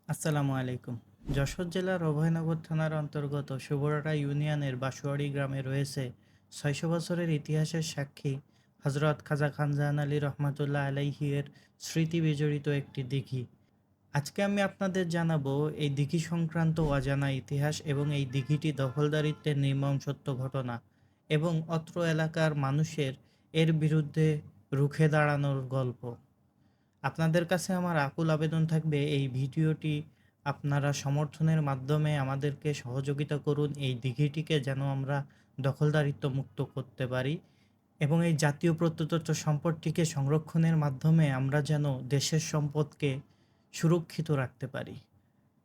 আসসালামু আলাইকুম। যশোর জেলার অভয়নগর থানার অন্তর্গত শুভরাটা ইউনিয়নের বাসুয়াড়ি গ্রামে রয়েছে ৬০০ বছরের ইতিহাসের সাক্ষী হজরত খাজা খান জাহান আলী রহমাতুল্লাহ আলাইহি এর স্মৃতি বিজড়িত একটি দিঘি। আজকে আমি আপনাদের জানাবো এই দিঘি সংক্রান্ত অজানা ইতিহাস এবং এই দিঘিটি দখলদারিত্বের নির্মম সত্য ঘটনা এবং অত্র এলাকার মানুষের এর বিরুদ্ধে রুখে দাঁড়ানোর গল্প। আপনাদের কাছে আমার আকুল আবেদন থাকবে এই ভিডিওটি আপনারা সমর্থনের মাধ্যমে আমাদেরকে সহযোগিতা করুন এই দিঘিটিকে যেন আমরা দখলদারিত্ব মুক্ত করতে পারি এবং এই জাতীয় প্রত্নতত্ত্ব সম্পদটিকে সংরক্ষণের মাধ্যমে আমরা যেন দেশের সম্পদকে সুরক্ষিত রাখতে পারি।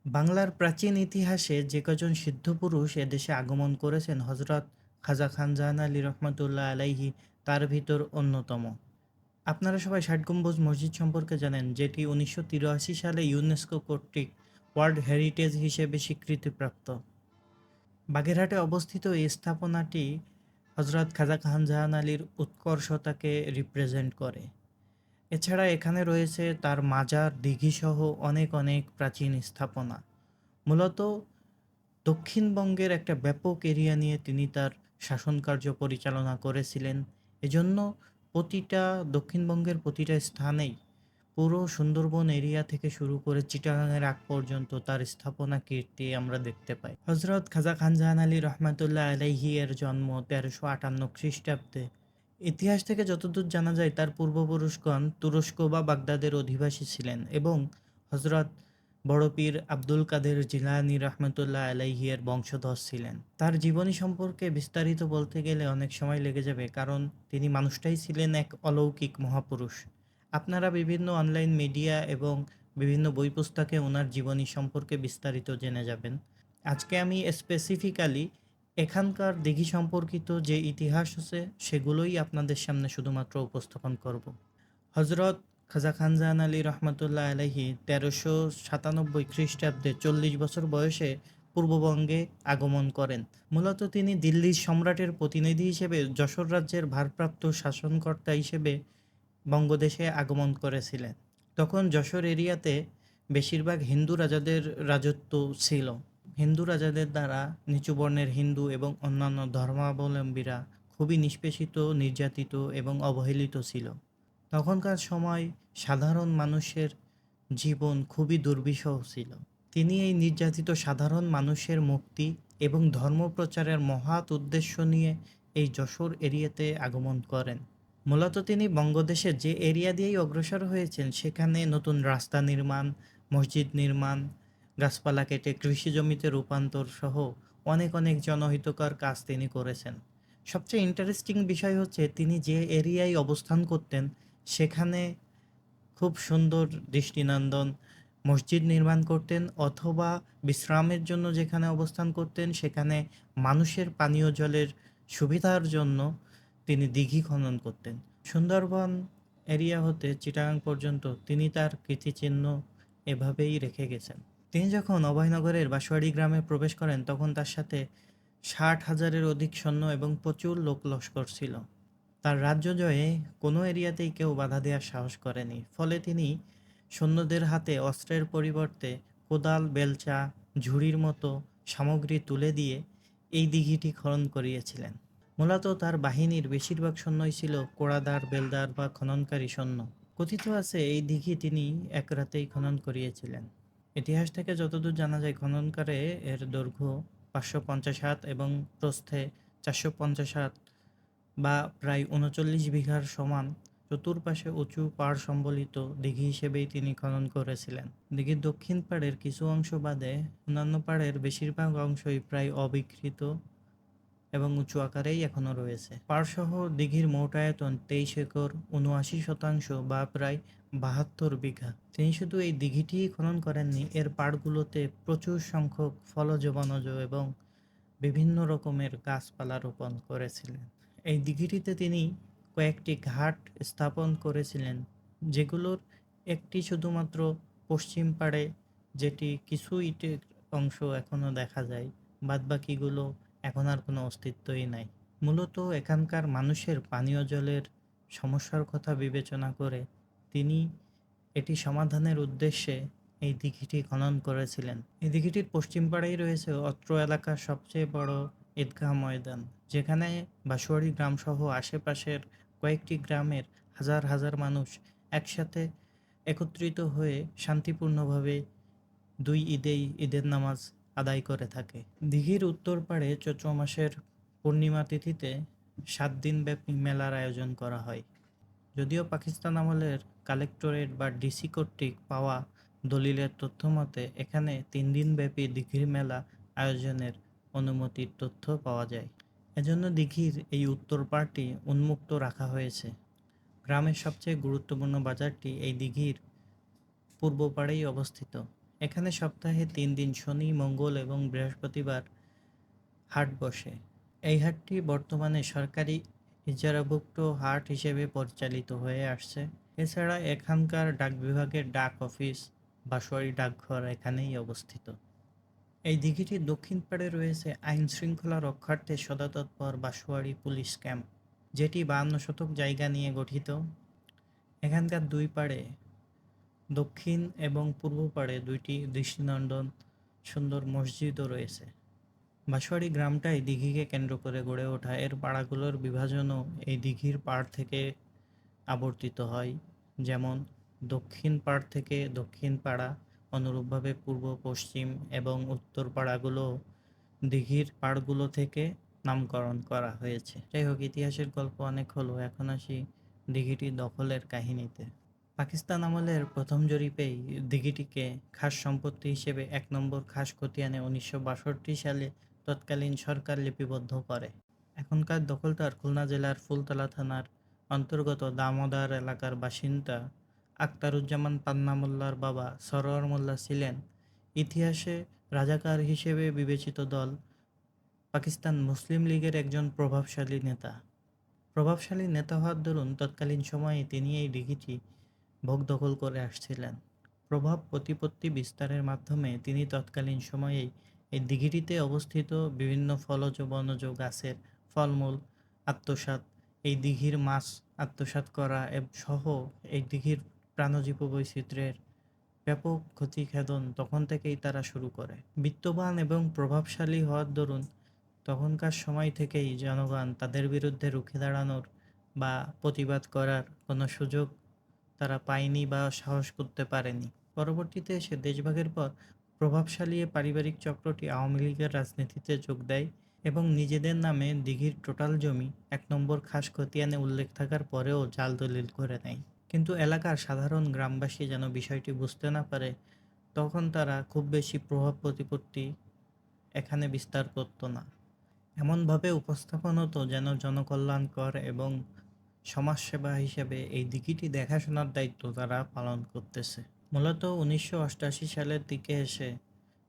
বাংলার প্রাচীন ইতিহাসে যে কজন সিদ্ধ পুরুষ এদেশে আগমন করেছেন হজরত খাজা খান জাহান আলী রহমতুল্লাহ আলাইহি তার ভিতর অন্যতম। আপনারা সবাই ষাট গম্বুজ মসজিদ সম্পর্কে জানেন, যেটি ১৯৮৩ সালে ইউনেস্কো কর্তৃক ওয়ার্ল্ড হেরিটেজ হিসেবে স্বীকৃতিপ্রাপ্ত। বাগেরহাটে অবস্থিত এই স্থাপনাটি হজরত খাজা খান জাহান আলীর উৎকর্ষতাকে রিপ্রেজেন্ট করে। এছাড়া এখানে রয়েছে তার মাজার, দিঘিসহ অনেক অনেক প্রাচীন স্থাপনা। মূলত দক্ষিণবঙ্গের একটা ব্যাপক এরিয়া নিয়ে তিনি তার শাসনকার্য পরিচালনা করেছিলেন। এজন্য প্রতিটা দক্ষিণবঙ্গের প্রতিটা স্থানেই পুরো সুন্দরবন এরিয়া থেকে শুরু করে চিটাগাংয়ের আগ পর্যন্ত তার স্থাপনা কীর্তি আমরা দেখতে পাই। হজরত খাজা খান জাহান আলী রহমাতুল্লাহ আলাইহি এর জন্ম ১৩৫৮ খ্রিস্টাব্দে। ইতিহাস থেকে যতদূর জানা যায় তার পূর্বপুরুষগণ তুরস্ক বা বাগদাদের অধিবাসী ছিলেন এবং হজরত বড় পীর আব্দুল কাদের জিলানী রহমতুল্লাহ আলাইহি এর বংশধর ছিলেন। তার জীবনী সম্পর্কে বিস্তারিত বলতে গেলে অনেক সময় লেগে যাবে, কারণ তিনি মানুষটাই ছিলেন এক অলৌকিক মহাপুরুষ। আপনারা বিভিন্ন অনলাইন মিডিয়া এবং বিভিন্ন বই পুস্তকে ওনার জীবনী সম্পর্কে বিস্তারিত জেনে যাবেন। আজকে আমি স্পেসিফিক্যালি এখানকার দিঘি সম্পর্কিত যে ইতিহাস আছে সেগুলোই আপনাদের সামনে শুধুমাত্র উপস্থাপন করব। হজরত খাজা খান জাহান আলী রহমতুল্লাহ আলাইহি ১৩৯৭ খ্রিস্টাব্দে ৪০ বছর বয়সে পূর্ববঙ্গে আগমন করেন। মূলত তিনি দিল্লির সম্রাটের প্রতিনিধি হিসেবে যশোর রাজ্যের ভারপ্রাপ্ত শাসনকর্তা হিসেবে বঙ্গদেশে আগমন করেছিলেন। তখন যশোর এরিয়াতে বেশিরভাগ হিন্দু রাজাদের রাজত্ব ছিল। হিন্দু রাজাদের দ্বারা নিচু বর্ণের হিন্দু এবং অন্যান্য ধর্মাবলম্বীরা খুবই নিষ্পেষিত, নির্যাতিত এবং অবহেলিত ছিল। তখনকার সময় সাধারণ মানুষের জীবন খুবই দুর্বিষহ ছিল। তিনি এই নির্যাতিত সাধারণ মানুষের মুক্তি এবং ধর্মপ্রচারের মহৎ উদ্দেশ্য নিয়ে এই যশোর এরিয়াতে আগমন করেন। মূলত তিনি বঙ্গদেশের যে এরিয়া দিয়েই অগ্রসর হয়েছেন সেখানে নতুন রাস্তা নির্মাণ, মসজিদ নির্মাণ, গাছপালা কেটে কৃষি জমিতে রূপান্তর সহ অনেক অনেক জনহিতকর কাজ তিনি করেছেন। সবচেয়ে ইন্টারেস্টিং বিষয় হচ্ছে তিনি যে এরিয়ায় অবস্থান করতেন সেখানে খুব সুন্দর দৃষ্টিনন্দন মসজিদ নির্মাণ করতেন, অথবা বিশ্রামের জন্য যেখানে অবস্থান করতেন সেখানে মানুষের পানীয় জলের সুবিধার জন্য তিনি দিঘি খনন করতেন। সুন্দরবন এরিয়া হতে চিটাগাং পর্যন্ত তিনি তার কীর্তিচিহ্ন এভাবেই রেখে গেছেন। তিনি যখন অভয়নগরের বাসুয়াড়ি গ্রামে প্রবেশ করেন তখন তার সাথে ৬০,০০০-এর অধিক সৈন্য এবং প্রচুর লোক লস্কর ছিল। তার রাজ্য জয়ে কোনো এরিয়াতেই কেউ বাধা দেওয়ার সাহস করেনি, ফলে তিনি সৈন্যদের হাতে অস্ত্রের পরিবর্তে কোদাল, বেলচা, ঝুড়ির মতো সামগ্রী তুলে দিয়ে এই দিঘিটি খনন করিয়েছিলেন। মূলত তার বাহিনীর বেশিরভাগ সৈন্যই ছিল কোড়াদার, বেলদার বা খননকারী সৈন্য। কথিত আছে এই দিঘি তিনি এক রাতেই খনন করিয়েছিলেন। ইতিহাস থেকে যতদূর জানা যায় খননকারে এর দৈর্ঘ্য ৫৫০ হাত এবং প্রস্থে ৪৫০ হাত বা প্রায় ৩৯ বিঘার সমান। চতুর্পাশে উঁচু পাড় সম্বলিত দিঘি হিসেবেই তিনি খনন করেছিলেন। দিঘির দক্ষিণ পাড়ের কিছু অংশ বাদে অন্যান্য পাড়ের বেশিরভাগ অংশই প্রায় অবিকৃত এবং উঁচু আকারেই এখনও রয়েছে। পাড়সহ দিঘির মোট আয়তন ২৩ একর ৭৯% বা প্রায় ৭২ বিঘা। তিনি শুধু এই দিঘিটিই খনন করেননি, এর পাড়গুলোতে প্রচুর সংখ্যক ফলজ, বনজ এবং বিভিন্ন রকমের গাছপালা রোপণ করেছিলেন। এই দিঘিটিতে তিনি কয়েকটি ঘাট স্থাপন করেছিলেন, যেগুলোর একটি শুধুমাত্র পশ্চিম পাড়ে, যেটি কিছু ইটের অংশ এখনও দেখা যায়, বাদবাকিগুলো এখন আর কোনো অস্তিত্বই নাই। মূলত এখানকার মানুষের পানীয় জলের সমস্যার কথা বিবেচনা করে তিনি এটি সমাধানের উদ্দেশ্যে এই দিঘিটি খনন করেছিলেন। এই দিঘিটির পশ্চিম পাড়েই রয়েছে অত্র এলাকার সবচেয়ে বড় ঈদগাহ ময়দান, যেখানে বাসুয়াড়ি গ্রামসহ আশেপাশের কয়েকটি গ্রামের হাজার হাজার মানুষ একসাথে একত্রিত হয়ে শান্তিপূর্ণভাবে দুই ঈদের নামাজ আদায় করে থাকে। দিঘির উত্তর পাড়ে চৈত্র মাসের পূর্ণিমা তিথিতে 7 দিনব্যাপী মেলার আয়োজন করা হয়। যদিও পাকিস্তান আমলের কালেক্টরেট বা ডিসি কর্তৃক পাওয়া দলিলের তথ্য মতে এখানে 3 দিনব্যাপী দিঘির মেলা আয়োজনের অনুমতির তথ্য পাওয়া যায়। এজন্য দিঘির এই উত্তর পাড়টি উন্মুক্ত রাখা হয়েছে। গ্রামের সবচেয়ে গুরুত্বপূর্ণ বাজারটি এই দিঘির পূর্ব পাড়েই অবস্থিত। এখানে সপ্তাহে 3 দিন শনি, মঙ্গল এবং বৃহস্পতিবার হাট বসে। এই হাটটি বর্তমানে সরকারি ইজারাভুক্ত হাট হিসেবে পরিচালিত হয়ে আসছে। এছাড়া এখানকার ডাক বিভাগের ডাক অফিস, বাসুয়াড়ি ডাকঘর এখানেই অবস্থিত। এই দিঘিটির দক্ষিণ পাড়ে রয়েছে আইন শৃঙ্খলা রক্ষার্থে সদা তৎপর বাসুয়াড়ি পুলিশ ক্যাম্প, যেটি 52 শতক জায়গা নিয়ে গঠিত। এখানকার দুই পাড়ে, দক্ষিণ এবং পূর্ব পাড়ে, দুইটি দৃষ্টিনন্দন সুন্দর মসজিদও রয়েছে। বাঁশবাড়ি গ্রামটাই দিঘিকে কেন্দ্র করে গড়ে ওঠা। এর পাড়াগুলোর বিভাজনও এই দিঘির পাড় থেকে আবর্তিত হয়। যেমন দক্ষিণ পাড় থেকে দক্ষিণ পাড়া, অনুরূপভাবে পূর্ব, পশ্চিম এবং উত্তর পাড়াগুলো দিঘির পাড়গুলো থেকে নামকরণ করা হয়েছে। যাই হোক, ইতিহাসের গল্প অনেক হলো, এখন আসি দিঘিটি দখলের কাহিনীতে। পাকিস্তান আমলের প্রথম জরিপেই দিঘিটিকে খাস সম্পত্তি হিসেবে 1 নম্বর খাস খতিয়ানে 1962 সালে তৎকালীন সরকার লিপিবদ্ধ করে। এখনকার দখলদার খুলনা জেলার ফুলতলা থানার অন্তর্গত দামোদর এলাকার বাসিন্দা আখতারুজ্জামান পান্না মোল্লার বাবা সরোয়ার মোল্লা ছিলেন ইতিহাসে রাজাকার হিসেবে বিবেচিত দল পাকিস্তান মুসলিম লীগের একজন প্রভাবশালী নেতা। প্রভাবশালী নেতা হওয়ার দরুন তৎকালীন সময়ে তিনি এই দিঘিটি ভোগ দখল করে আসছিলেন। প্রভাব প্রতিপত্তি বিস্তারের মাধ্যমে তিনি তৎকালীন সময়েই এই দিঘিটিতে অবস্থিত বিভিন্ন ফলজ বনজ গাছের ফলমূল আত্মসাৎ, এই দিঘির মাছ আত্মসাৎ করা সহ এই দিঘির প্রাণজীব বৈচিত্র্যের ব্যাপক ক্ষতিসাধন তখন থেকেই তারা শুরু করে। বিত্তবান এবং প্রভাবশালী হওয়ার দরুন তখনকার সময় থেকেই জনগণ তাদের বিরুদ্ধে রুখে দাঁড়ানোর বা প্রতিবাদ করার কোনো সুযোগ তারা পায়নি বা সাহস করতে পারেনি। পরবর্তীতে এসে দেশভাগের পর প্রভাবশালী এ পারিবারিক চক্রটি আওয়ামী লীগের রাজনীতিতে যোগ দেয় এবং নিজেদের নামে দিঘির টোটাল জমি 1 নম্বর খাস খতিয়ানে উল্লেখ থাকার পরেও জাল দলিল করে নেয়। কিন্তু এলাকার সাধারণ গ্রামবাসী যেন বিষয়টি বুঝতে না পারে, তখন তারা খুব বেশি প্রভাব প্রতিপত্তি এখানে বিস্তার করত না। এমনভাবে উপস্থাপন হতো যেন জনকল্যাণকর এবং সমাজসেবা হিসেবে এই দিঘিটি দেখাশোনার দায়িত্ব তারা পালন করতেছে। মূলত 1988 সালের দিকে এসে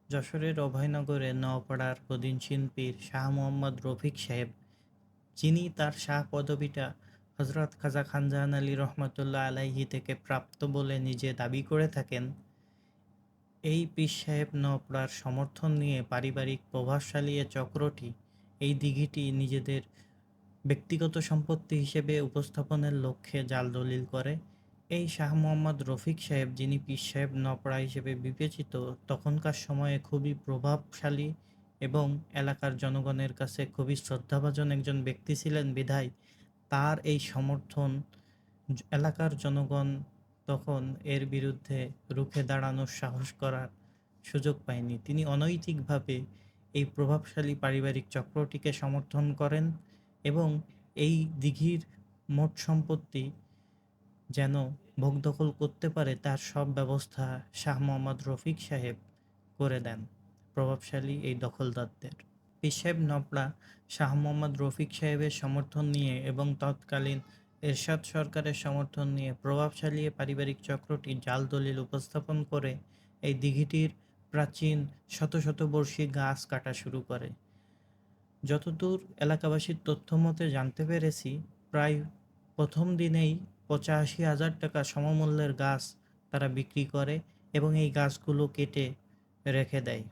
যশোরের অভয়নগরে নওপাড়ার প্রদিনশীল পীর শাহ মোহাম্মদ রফিক সাহেব, যিনি তার শাহ পদবিটা হজরত খাজা খানজাহান আলী রহমতুল্লাহ আলাইহি থেকে প্রাপ্ত বলে নিজে দাবি করে থাকেন, এই পীর সাহেব নওপাড়ার সমর্থন নিয়ে পারিবারিক প্রভাবশালী এ চক্রটি এই দিঘিটি নিজেদের ব্যক্তিগত সম্পত্তি হিসেবে উপস্থাপনের লক্ষ্যে জাল দলিল করে। এই শাহ মোহাম্মদ রফিক সাহেব, যিনি পীর সাহেব নওপাড়া হিসেবে বিবেচিত, তখনকার সময়ে খুবই প্রভাবশালী এবং এলাকার জনগণের কাছে খুবই শ্রদ্ধাভাজন একজন ব্যক্তি ছিলেন বিধায় তার এই সমর্থন এলাকার জনগণ তখন এর বিরুদ্ধে রুখে দাঁড়ানোর সাহস করার সুযোগ পায়নি। তিনি অনৈতিকভাবে এই প্রভাবশালী পারিবারিক চক্রটিকে সমর্থন করেন এবং এই দিঘির মোট সম্পত্তি যেন ভোগ দখল করতে পারে তার সব ব্যবস্থা শাহ মোহাম্মদ রফিক সাহেব করে দেন প্রভাবশালী এই দখলদারদের। পীর সাহেব নওপাড়া শাহ মোহাম্মদ রফিক সাহেবের সমর্থন নিয়ে এবং তৎকালীন এরশাদ সরকারের সমর্থন নিয়ে প্রভাবশালী এই পারিবারিক চক্রটি জাল দলিল উপস্থাপন করে এই দিঘিটির প্রাচীন শত শত বর্ষী গাছ কাটা শুরু করে। যতদূর এলাকাবাসীর তথ্য মতে জানতে পেরেছি, প্রায় প্রথম দিনেই 85,000 টাকা সমমূল্যের গাছ তারা বিক্রি করে এবং এই গাছগুলো কেটে রেখে দেয়।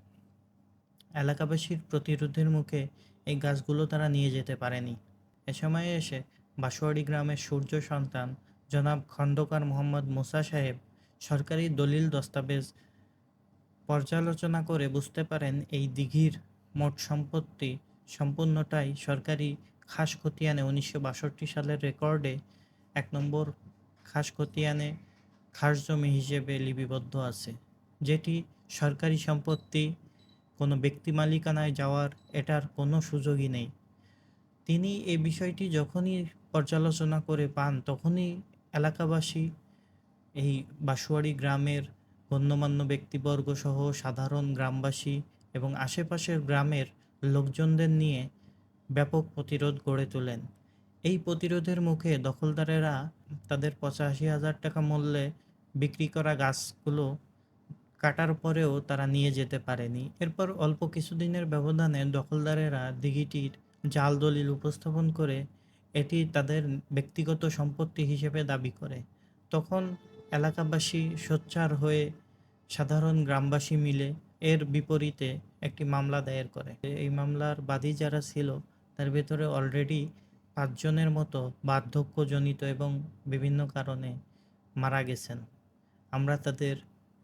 এলাকাবাসীর প্রতিরোধের মুখে এই গাছগুলো তারা নিয়ে যেতে পারেনি। এ সময়ে এসে বাসুয়াড়ি গ্রামের সূর্য সন্তান জনাব খন্দকার মোহাম্মদ মুসা সাহেব সরকারি দলিল দস্তাবেজ পর্যালোচনা করে বুঝতে পারেন এই দিঘির মোট সম্পত্তি সম্পূর্ণটাই সরকারি খাস খতিয়ানে ১৯৬২ সালের রেকর্ডে ১ নম্বর খাস খতিয়ানে খাস জমি হিসেবে লিপিবদ্ধ আছে, যেটি সরকারি সম্পত্তি, কোনো ব্যক্তি মালিকানায় যাওয়ার এটার কোনো সুযোগই নেই। তিনি এই বিষয়টি যখনই পর্যালোচনা করে পান তখনই এলাকাবাসী, এই বাসুয়াড়ি গ্রামের গণ্যমান্য ব্যক্তিবর্গ সহ সাধারণ গ্রামবাসী এবং আশেপাশের গ্রামের লোকজনদের নিয়ে ব্যাপক প্রতিরোধ গড়ে তোলেন। এই প্রতিরোধের মুখে দখলদারেরা তাদের ৮৫,০০০ টাকা মূল্যে বিক্রি করা গাছগুলো কাটার পরেও তারা নিয়ে যেতে পারেনি। এরপর অল্প কিছুদিনের ব্যবধানে দখলদারেরা দিঘিটির জাল দলিল উপস্থাপন করে এটি তাদের ব্যক্তিগত সম্পত্তি হিসেবে দাবি করে। তখন এলাকাবাসী সোচ্চার হয়ে সাধারণ গ্রামবাসী মিলে এর বিপরীতে একটি মামলা দায়ের করে। এই মামলার বাদী যারা ছিল তার ভেতরে অলরেডি ৫ জনের মতো বার্ধক্যজনিত এবং বিভিন্ন কারণে মারা গেছেন। আমরা তাদের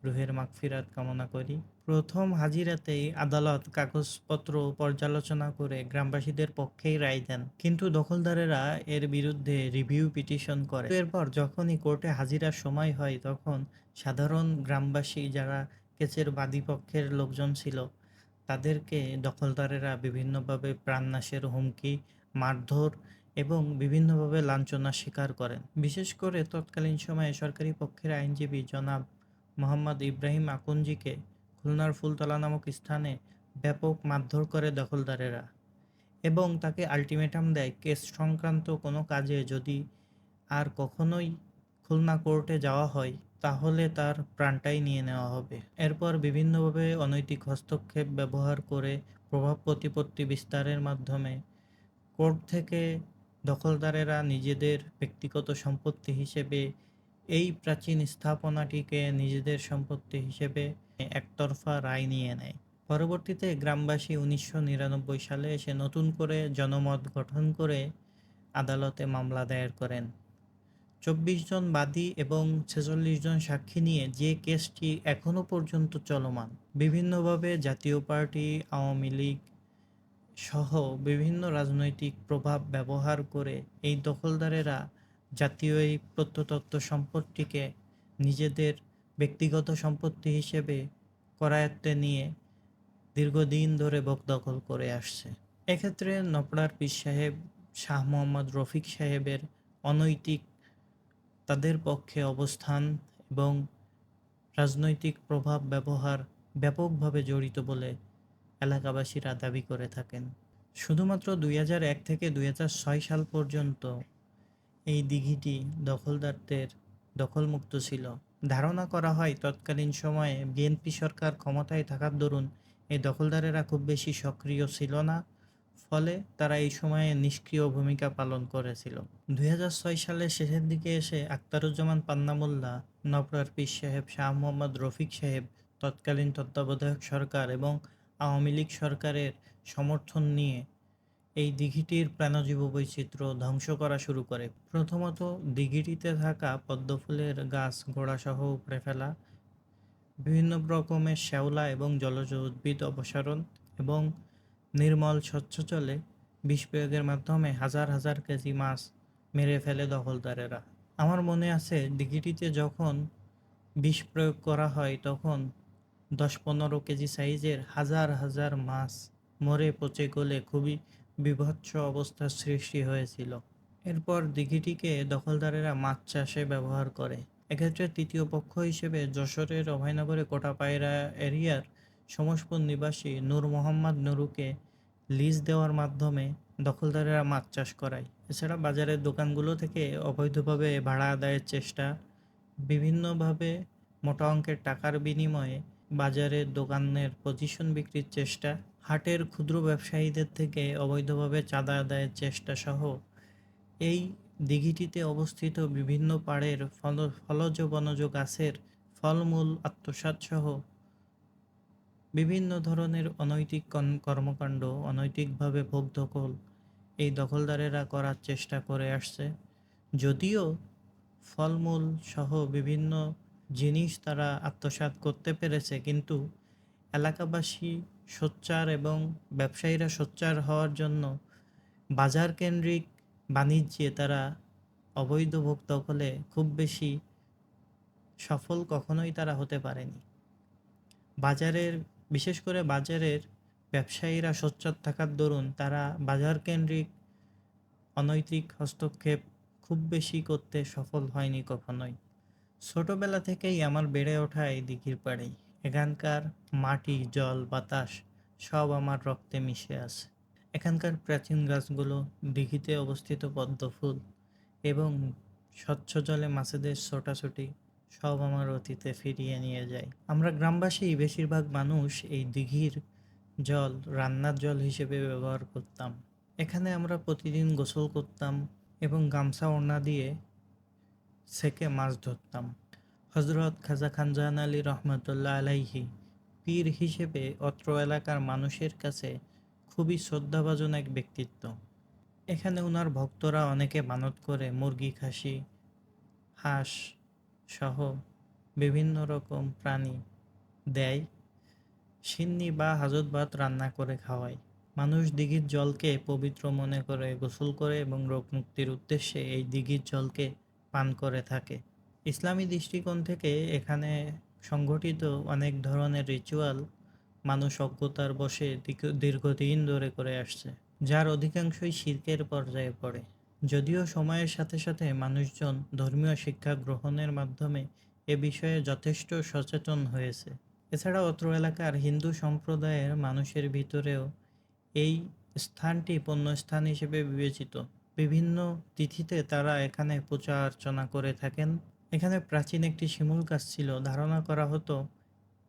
রুহের মাগফিরাত কামনা করি। প্রথম হাজিরাতেই আদালত কাগজপত্র পর্যালোচনা করে গ্রামবাসীদের পক্ষেই রায় দেন, কিন্তু দখলদারেরা এর বিরুদ্ধে রিভিউ পিটিশন করে। এরপর যখনই কোর্টে হাজিরার সময় হয় তখন সাধারণ গ্রামবাসী যারা কেসের বাদী পক্ষের লোকজন ছিল তাদেরকে দখলদারেরা বিভিন্নভাবে প্রাণনাশের হুমকি, মারধর এবং বিভিন্নভাবে লাঞ্ছনার শিকার করেন। বিশেষ করে তৎকালীন সময়ে সরকারি পক্ষের আইনজীবী জনাব মোহাম্মদ ইব্রাহিম আকুঞ্জিকে খুলনার ফুলতলা নামক স্থানে ব্যাপক মারধর করে দখলদারেরা এবং তাকে আলটিমেটাম দেয়, কেস সংক্রান্ত কোনো কাজে যদি আর কখনোই খুলনা কোর্টে যাওয়া হয় তাহলে তার প্রাণটাই নিয়ে নেওয়া হবে। এরপর বিভিন্নভাবে অনৈতিক হস্তক্ষেপ ব্যবহার করে প্রভাব প্রতিপত্তি বিস্তারের মাধ্যমে কোর্ট থেকে দখলদারেরা নিজেদের ব্যক্তিগত সম্পত্তি হিসেবে এই প্রাচীন স্থাপনাটিকে নিজেদের সম্পত্তি হিসেবে একতরফা রায় নিয়ে নেয়। পরবর্তীতে গ্রামবাসী ১৯৯৯ সালে এসে নতুন করে জনমত গঠন করে আদালতে মামলা দায়ের করেন। ২৪ জন বাদী এবং ৪৬ জন সাক্ষী নিয়ে যে কেসটি এখনো পর্যন্ত চলমান। বিভিন্নভাবে জাতীয় পার্টি, আওয়ামী লীগ সহ বিভিন্ন রাজনৈতিক প্রভাব ব্যবহার করে এই দখলদারেরা জাতীয় এই প্রত্নতত্ত্ব সম্পত্তিকে নিজেদের ব্যক্তিগত সম্পত্তি হিসেবে করায়ত্তে নিয়ে দীর্ঘদিন ধরে দখল করে আসছে। এক্ষেত্রে নপড়ার পীর সাহেব, শাহ মোহাম্মদ রফিক সাহেবের অনৈতিক তাদের পক্ষে অবস্থান এবং রাজনৈতিক প্রভাব ব্যবহার ব্যাপকভাবে জড়িত বলে এলাকাবাসীরা দাবি করে থাকেন। শুধুমাত্র ২০০১ থেকে ২০০৬ সাল পর্যন্ত এই দিঘিটি দখলদারদের দখলমুক্ত ছিল। ধারণা করা হয় তৎকালীন সময়ে বিএনপি সরকার ক্ষমতায় থাকার দরুন এই দখলদারেরা খুব বেশি সক্রিয় ছিল না, ফলে তারা এই সময়ে নিষ্ক্রিয় ভূমিকা পালন করেছিল। ২০০৬ সালের শেষের দিকে এসে আখতারুজ্জামান পান্না মোল্লা, নপড়ার পীর সাহেব, শাহ মোহাম্মদ রফিক সাহেব তৎকালীন তত্ত্বাবধায়ক সরকার এবং আওয়ামী লীগ সরকারের সমর্থন নিয়ে এই দিঘিটির প্রাণজীব বৈচিত্র্য ধ্বংস করা শুরু করে। প্রথমত দিঘিটিতে থাকা পদ্মফুলের গাছ গোড়াসহ উপড়ে ফেলা, বিভিন্ন রকমের শ্যাওলা এবং জলজ উদ্ভিদ অপসারণ এবং নির্মল স্বচ্ছ জলে বিষ প্রয়োগের মাধ্যমে হাজার হাজার কেজি মাছ মেরে ফেলে দখলদারেরা। আমার মনে আছে দিঘিটিতে যখন বিষ প্রয়োগ করা হয় তখন ১০-১৫ কেজি সাইজের হাজার হাজার মাছ মরে পচে গলে খুবই বীভৎস অবস্থার সৃষ্টি হয়েছিল। এরপর দিঘিটিকে দখলদারেরা মাছ চাষে ব্যবহার করে। এক্ষেত্রে তৃতীয় পক্ষ হিসেবে যশোরের অভয়নগরে কোটাপায়রা এরিয়ার সমসপুর নিবাসী নূর মোহাম্মদ নুরুকে লিজ দেওয়ার মাধ্যমে দখলদারেরা মাছ চাষ করায়। এছাড়া বাজারের দোকানগুলো থেকে অবৈধভাবে ভাড়া আদায়ের চেষ্টা, বিভিন্নভাবে মোটা অঙ্কের টাকার বিনিময়ে বাজারের দোকানের পজিশন বিক্রির চেষ্টা, হাটের ক্ষুদ্র ব্যবসায়ীদের থেকে অবৈধভাবে চাঁদা আদায়ের চেষ্টা সহ এই দিঘিটিতে অবস্থিত বিভিন্ন পাড়ের ফলজ বনজ গাছের ফলমূল আত্মসাৎ সহ বিভিন্ন ধরনের অনৈতিক কর্মকাণ্ড, অনৈতিকভাবে ভোগ দখল এই দখলদারেরা করার চেষ্টা করে আসছে। যদিও ফলমূল সহ বিভিন্ন জিনিস তারা আত্মসাৎ করতে পেরেছে, কিন্তু এলাকাবাসী সোচ্চার এবং ব্যবসায়ীরা সোচ্চার হওয়ার জন্য বাজার কেন্দ্রিক বাণিজ্যে তারা অবৈধ ভোগ দখলে খুব বেশি সফল কখনোই তারা হতে পারেনি। বাজারের বিশেষ করে বাজারের ব্যবসায়ীরা সোচ্চার থাকার দরুন তারা বাজার কেন্দ্রিক অনৈতিক হস্তক্ষেপ খুব বেশি করতে সফল হয়নি কখনোই। ছোটবেলা থেকেই আমার বেড়ে ওঠা এই দিঘির পাড়েই। এখানকার মাটি, জল, বাতাস সব আমার রক্তে মিশে আছে। এখানকার প্রাচীন গাছগুলো, দিঘিতে অবস্থিত পদ্ম ফুল এবং স্বচ্ছ জলে মাছেদের ছোটাছুটি সব আমার অতীতে ফিরিয়ে নিয়ে যায়। আমরা গ্রামবাসী বেশিরভাগ মানুষ এই দিঘির জল রান্নার জল হিসেবে ব্যবহার করতাম। এখানে আমরা প্রতিদিন গোসল করতাম এবং গামছা ওড়না দিয়ে সেকে মাছ ধরতাম। হজরত খাজা খানজাহান আলী রহমতুল্লাহ আলাইহি পীর হিসেবে অত্র এলাকার মানুষের কাছে খুবই শ্রদ্ধাভাজন এক ব্যক্তিত্ব। এখানে ওনার ভক্তরা অনেকে মানত করে মুরগি, খাসি, হাঁস সহ বিভিন্ন রকম প্রাণী দেয়, সিন্নি বা হাজত ভাত রান্না করে খাওয়ায়। মানুষ দিঘির জলকে পবিত্র মনে করে গোসল করে এবং রোগ মুক্তির উদ্দেশ্যে এই দিঘির জলকে পান করে থাকে। ইসলামী দৃষ্টিকোণ থেকে এখানে সংঘটিত অনেক ধরনের রিচুয়াল মানুষ অজ্ঞতার বশে দীর্ঘদিন ধরে করে আসছে, যার অধিকাংশই শিরকের পর্যায়ে পড়ে। যদিও সময়ের সাথে সাথে মানুষজন ধর্মীয় শিক্ষা গ্রহণের মাধ্যমে এ বিষয়ে যথেষ্ট সচেতন হয়েছে। এছাড়া অত্র এলাকার হিন্দু সম্প্রদায়ের মানুষের ভিতরেও এই স্থানটি পুণ্যস্থান হিসেবে বিবেচিত। বিভিন্ন তিথিতে তারা এখানে পূজা অর্চনা করে থাকেন। এখানে প্রাচীন একটি শিমুল গাছ ছিল, ধারণা করা হতো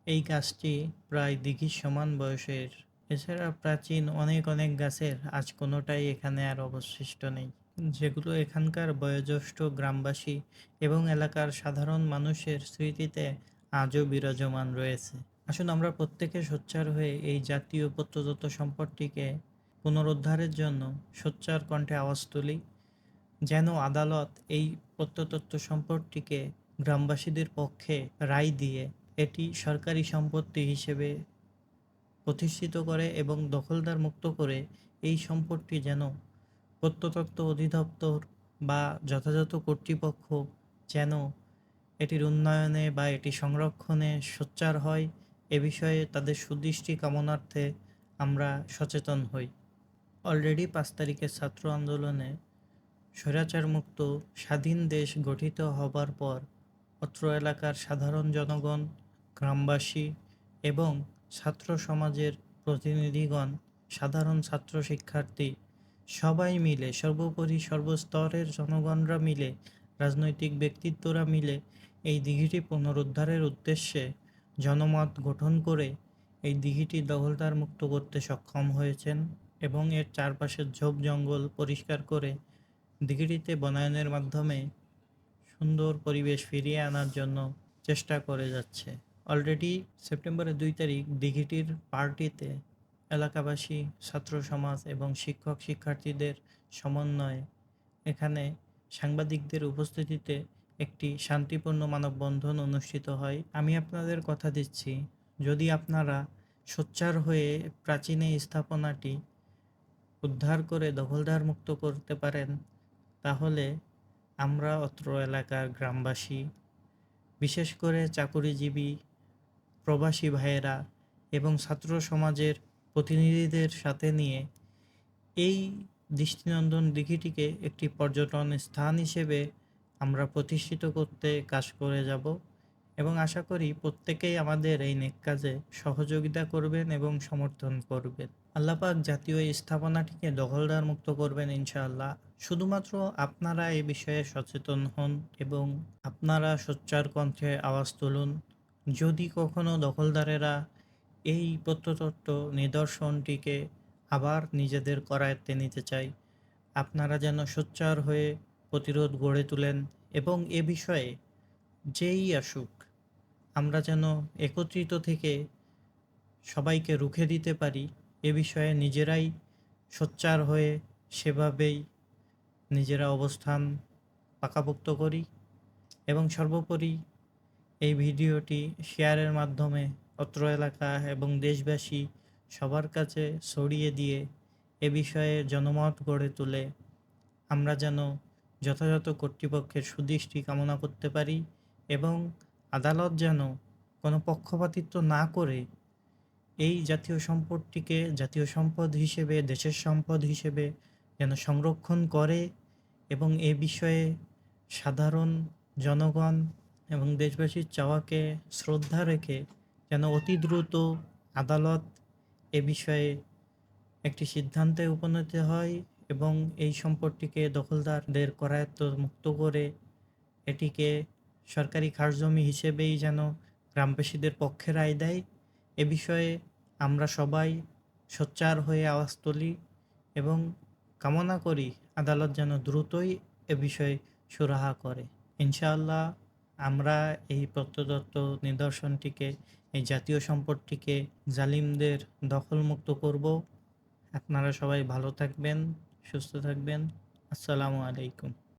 এই গাছটি প্রায় দিঘির সমান বয়সের। এছাড়া প্রাচীন অনেক অনেক গাছের আজ কোনোটাই এখানে আর অবশিষ্ট নেই, যেগুলো এখানকার বয়োজ্যেষ্ঠ গ্রামবাসী এবং এলাকার সাধারণ মানুষের স্মৃতিতে আজও বিরাজমান রয়েছে। আসুন আমরা প্রত্যেকে সোচ্চার হয়ে এই জাতীয় প্রত্নতত্ত্ব সম্পদটিকে পুনরুদ্ধারের জন্য সোচ্চার কণ্ঠে আওয়াজ তুলি, যেন আদালত এই প্রত্নতত্ত্ব সম্পদটিকে গ্রামবাসীদের পক্ষে রায় দিয়ে এটি সরকারি সম্পত্তি হিসেবে প্রতিষ্ঠিত করে এবং দখলদার মুক্ত করে এই সম্পদটি যেন প্রত্নতত্ত্ব অধিদপ্তর বা যথাযথ কর্তৃপক্ষ যেন এটির উন্নয়নে বা এটি সংরক্ষণে সোচ্চার হয়, এ বিষয়ে তাদের সুদৃষ্টি কামনার্থে আমরা সচেতন হই। অলরেডি 5 তারিখের ছাত্র আন্দোলনে স্বৈরাচার মুক্ত স্বাধীন দেশ গঠিত হবার পর অত্র এলাকার সাধারণ জনগণ, গ্রামবাসী এবং ছাত্র সমাজের প্রতিনিধিগণ, সাধারণ ছাত্র শিক্ষার্থী সবাই মিলে, সর্বোপরি সর্বস্তরের জনগণরা মিলে, রাজনৈতিক ব্যক্তিত্বরা মিলে এই দিঘিটি পুনরুদ্ধারের উদ্দেশ্যে জনমত গঠন করে এই দিঘিটি দখলদার মুক্ত করতে সক্ষম হয়েছেন এবং এর চারপাশের ঝোপ জঙ্গল পরিষ্কার করে দিঘিটিতে বনায়নের মাধ্যমে সুন্দর পরিবেশ ফিরিয়ে আনার জন্য চেষ্টা করে যাচ্ছে। অলরেডি সেপ্টেম্বরের 2 তারিখ দিঘিটির পার্টিতে এলাকাবাসী, ছাত্র সমাজ এবং শিক্ষক শিক্ষার্থীদের সমন্বয়ে এখানে সাংবাদিকদের উপস্থিতিতে একটি শান্তিপূর্ণ মানববন্ধন অনুষ্ঠিত হয়। আমি আপনাদের কথা দিচ্ছি, যদি আপনারা সোচ্চার হয়ে প্রাচীন এই স্থাপনাটি উদ্ধার করে দখলদার মুক্ত করতে পারেন, তাহলে আমরা অত্র এলাকার গ্রামবাসী, বিশেষ করে চাকুরিজীবী, প্রবাসী ভাইয়েরা এবং ছাত্র সমাজের প্রতিনিধিদের সাথে নিয়ে এই দৃষ্টিনন্দন দিঘিটিকে একটি পর্যটন স্থান হিসেবে আমরা প্রতিষ্ঠিত করতে কাজ করে যাব এবং আশা করি প্রত্যেকেই আমাদের এই নেক কাজে সহযোগিতা করবেন এবং সমর্থন করবেন। আল্লাহ পাক জাতীয় এই স্থাপনাটিকে দখলদার মুক্ত করবেন ইনশাআল্লাহ। শুধুমাত্র আপনারা এই বিষয়ে সচেতন হন এবং আপনারা সোচ্চার কণ্ঠে আওয়াজ তুলুন। যদি কখনো দখলদারেরা এই প্রত্নতত্ত্ব নিদর্শনটিকে আবার নিজেদের করায়ত্তে নিতে চায়, আপনারা যেন সোচ্চার হয়ে প্রতিরোধ গড়ে তোলেন এবং এ বিষয়ে যেই আসুক আমরা যেন একত্রিত থেকে সবাইকে রুখে দিতে পারি, এ বিষয়ে নিজেরাই সোচ্চার হয়ে সেভাবেই নিজেরা অবস্থান পাকাপোক্ত করি এবং সর্বোপরি এই ভিডিওটি শেয়ারের মাধ্যমে অত্র এলাকা এবং দেশবাসী সবার কাছে ছড়িয়ে দিয়ে এ বিষয়ে জনমত গড়ে তুলে আমরা যেন যথাযথ কর্তৃপক্ষের সুদৃষ্টি কামনা করতে পারি এবং আদালত যেন কোনো পক্ষপাতিত্ব না করে এই জাতীয় সম্পদটিকে জাতীয় সম্পদ হিসেবে, দেশের সম্পদ হিসেবে যেন সংরক্ষণ করে এবং এ বিষয়ে সাধারণ জনগণ এবং দেশবাসীর চাওয়াকে শ্রদ্ধা রেখে যেন অতি দ্রুত আদালত এ বিষয়ে একটি সিদ্ধান্তে উপনীত হয় এবং এই সম্পদটিকে দখলদারদের করায়ত্ত মুক্ত করে এটিকে সরকারি খাসজমি হিসেবেই যেন গ্রামবাসীদের পক্ষে রায় দেয়। এ বিষয়ে আমরা সবাই সোচ্চার হয়ে আওয়াজ তুলি এবং কামনা করি আদালত যেন দ্রুতই এ বিষয়ে সুরাহা করে। ইনশাআল্লাহ আমরা এই প্রত্নতত্ত্ব নিদর্শনটিকে, এই জাতীয় সম্পদটিকে জালিমদের দখলমুক্ত করব। আপনারা সবাই ভালো থাকবেন, সুস্থ থাকবেন। আসসালামু আলাইকুম।